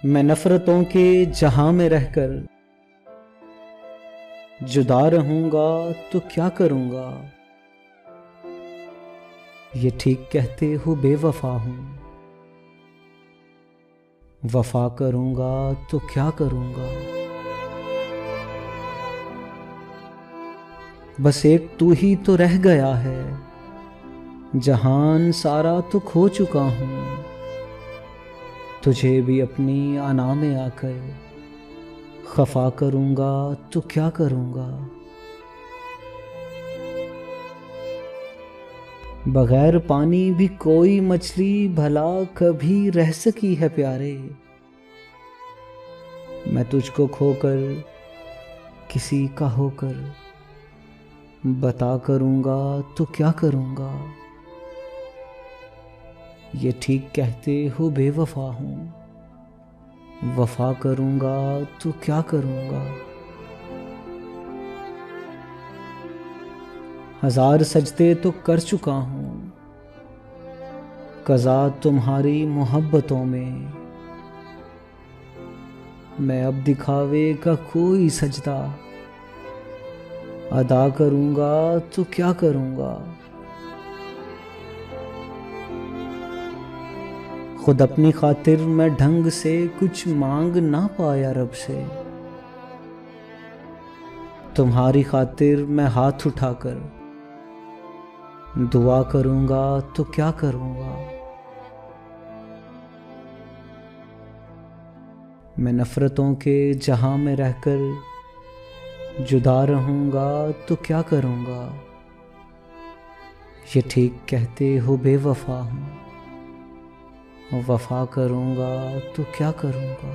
मैं नफरतों के जहां में रहकर जुदा रहूंगा तो क्या करूंगा। ये ठीक कहते हो बेवफा हूं, वफा करूंगा तो क्या करूंगा। बस एक तू ही तो रह गया है, जहान सारा तो खो चुका हूं। तुझे भी अपनी आना में आकर खफा करूंगा तो क्या करूंगा। बगैर पानी भी कोई मछली भला कभी रह सकी है प्यारे। मैं तुझको खोकर किसी का होकर बता करूंगा तो क्या करूंगा। ये ठीक कहते हो बेवफा हूं, वफा करूंगा तो क्या करूंगा। हजार सजदे तो कर चुका हूं, कज़ा तुम्हारी मोहब्बतों में। मैं अब दिखावे का कोई सजदा अदा करूंगा तो क्या करूंगा। खुद अपनी खातिर मैं ढंग से कुछ मांग ना पाया रब से। तुम्हारी खातिर मैं हाथ उठाकर दुआ करूंगा तो क्या करूंगा। मैं नफरतों के जहां में रहकर जुदा रहूंगा तो क्या करूंगा। ये ठीक कहते हो बेवफा हूं, वफा करूंगा तो क्या करूंगा।